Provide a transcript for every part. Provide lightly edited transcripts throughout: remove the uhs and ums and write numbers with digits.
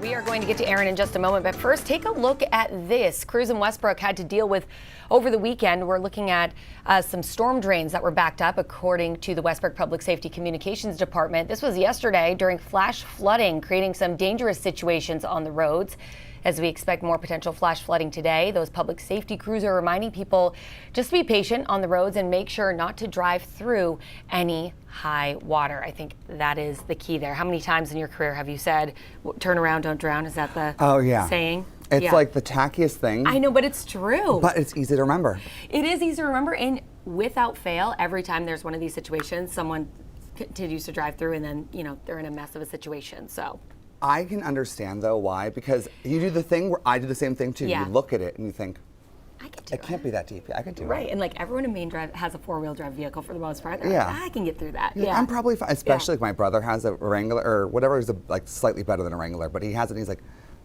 We are going to get to Aaron in just a moment, but first take a look at this. Crews in Westbrook had to deal with over the weekend. We're looking at some storm drains that were backed up, according to the Westbrook Public Safety Communications Department. This was yesterday during flash flooding, creating some dangerous situations on the roads. As we expect more potential flash flooding today, those public safety crews are reminding people just to be patient on the roads and make sure not to drive through any high water. I think that is the key there. How many times in your career have you said, turn around, don't drown? Is that the saying? It's like the tackiest thing. I know, but it's true. But it's easy to remember. It is easy to remember, and without fail, every time there's one of these situations, someone continues to drive through and then, they're in a mess of a situation, so. I can understand, though, why. Because you do the thing where I do the same thing, too. Yeah. You look at it and you think, I can do it. It can't be that deep. I can do it. Right, and like everyone in Maine has a four-wheel drive vehicle for the most part. They're Yeah. like, I can get through that. Yeah, I'm probably fine, especially if my brother has a Wrangler or whatever is like slightly better than a Wrangler, but he has it and he's like,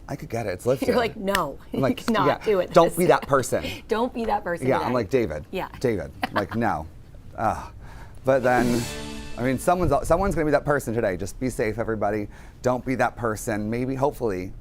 I could get it. It's lifted. You're like, no, I'm like, you cannot do it. Don't be that person. Don't be that person. Yeah, today. I'm like, David. Yeah. David. I'm like, no. But then, I mean, someone's going to be that person today. Just be safe, everybody. Don't be that person. Maybe, hopefully,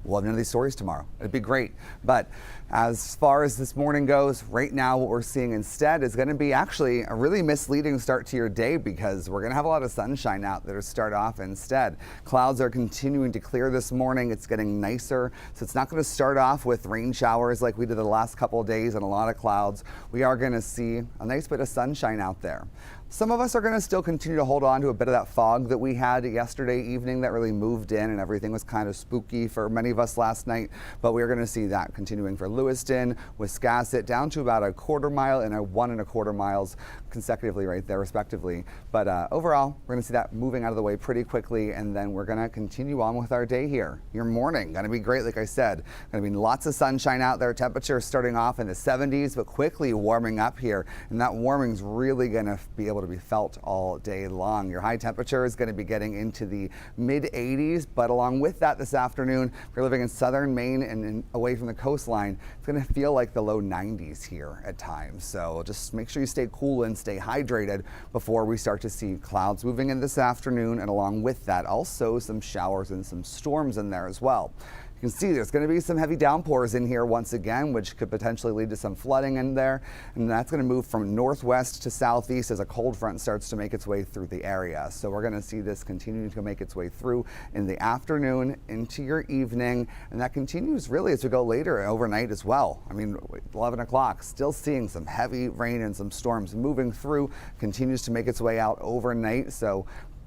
we'll have none of these stories tomorrow. It'd be great. But as far as this morning goes, right now what we're seeing instead is going to be actually a really misleading start to your day because we're going to have a lot of sunshine out there to start off instead. Clouds are continuing to clear this morning. It's getting nicer. So it's not going to start off with rain showers like we did the last couple of days and a lot of clouds. We are going to see a nice bit of sunshine out there. Some of us are going to still continue to hold on to a bit of that fog that we had yesterday evening that really moved in and everything was kind of spooky for many of us last night. But we are going to see that continuing for Lewiston, Wiscasset, down to about a quarter mile and 1.25 miles consecutively right there respectively. But overall, we're going to see that moving out of the way pretty quickly, and then we're going to continue on with our day here. Your morning going to be great, like I said. Going to be lots of sunshine out there. Temperatures starting off in the 70s, but quickly warming up here, and that warming's really going to be able to be felt all day long. Your high temperature is going to be getting into the mid 80s, but along with that this afternoon, if you're living in southern Maine and away from the coastline, it's going to feel like the low 90s here at times. So just make sure you stay cool and stay hydrated before we start to see clouds moving in this afternoon, and along with that also some showers and some storms in there as well. You can see there's going to be some heavy downpours in here once again, which could potentially lead to some flooding in there. And that's going to move from northwest to southeast as a cold front starts to make its way through the area. So we're going to see this continue to make its way through in the afternoon into your evening. And that continues really as we go later overnight as well. I mean, 11 o'clock, still seeing some heavy rain and some storms moving through, continues to make its way out overnight. So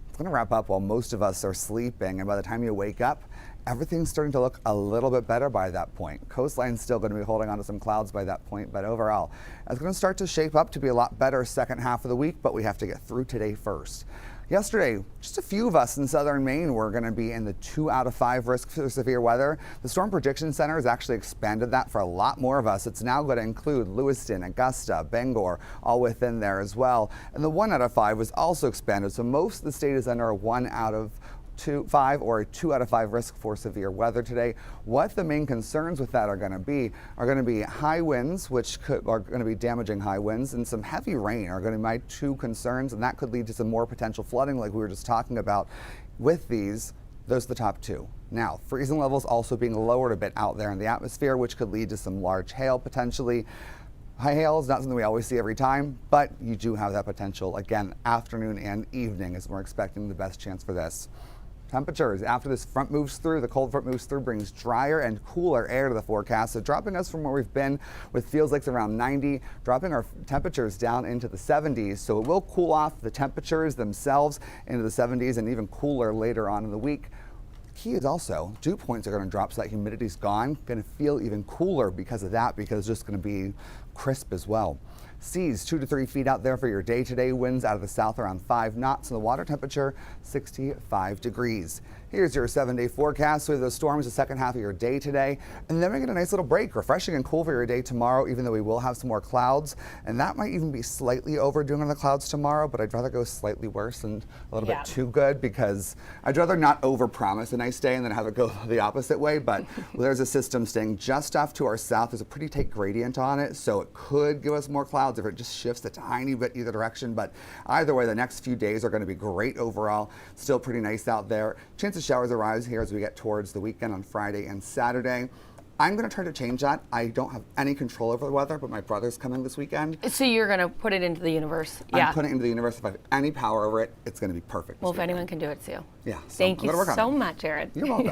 it's going to wrap up while most of us are sleeping. And by the time you wake up, everything's starting to look a little bit better by that point. Coastline's still going to be holding on to some clouds by that point, but overall, it's going to start to shape up to be a lot better second half of the week, but we have to get through today first. Yesterday, just a few of us in southern Maine were going to be in the 2 out of 5 risk for severe weather. The Storm Prediction Center has actually expanded that for a lot more of us. It's now going to include Lewiston, Augusta, Bangor, all within there as well. And the 1 out of 5 was also expanded, so most of the state is under a 1 out of 5 or a 2 out of 5 risk for severe weather today. What the main concerns with that are going to be high winds, which are going to be damaging high winds, and some heavy rain are going to be my two concerns, and that could lead to some more potential flooding like we were just talking about. With these, those are the top two. Now, freezing levels also being lowered a bit out there in the atmosphere, which could lead to some large hail potentially. High hail is not something we always see every time, but you do have that potential again afternoon and evening as we're expecting the best chance for this. Temperatures after this front moves through, the cold front moves through, brings drier and cooler air to the forecast. So dropping us from where we've been with feels like around 90, dropping our temperatures down into the 70s. So it will cool off the temperatures themselves into the 70s and even cooler later on in the week. Key is also dew points are going to drop, so that humidity's gone. Going to feel even cooler because of that, because it's just going to be crisp as well. Seas 2 to 3 feet out there for your day today. Winds out of the south around 5 knots, and the water temperature 65 degrees. Here's your 7-day forecast with those storms the second half of your day today. And then we get a nice little break, refreshing and cool for your day tomorrow, even though we will have some more clouds. And that might even be slightly overdoing on the clouds tomorrow, but I'd rather go slightly worse than a little bit too good, because I'd rather not overpromise a nice day and then have it go the opposite way. But there's a system staying just off to our south. There's a pretty tight gradient on it, so it could give us more clouds if it just shifts a tiny bit either direction. But either way, the next few days are going to be great overall. Still pretty nice out there. Chance of showers arise here as we get towards the weekend on Friday and Saturday. I'm going to try to change that. I don't have any control over the weather, but my brother's coming this weekend. So you're going to put it into the universe? I'm putting it into the universe. If I have any power over it, it's going to be perfect. Well, if anyone can do it, Sue. Yeah. So Thank I'm gonna you work on so it. much, Aaron. You're welcome.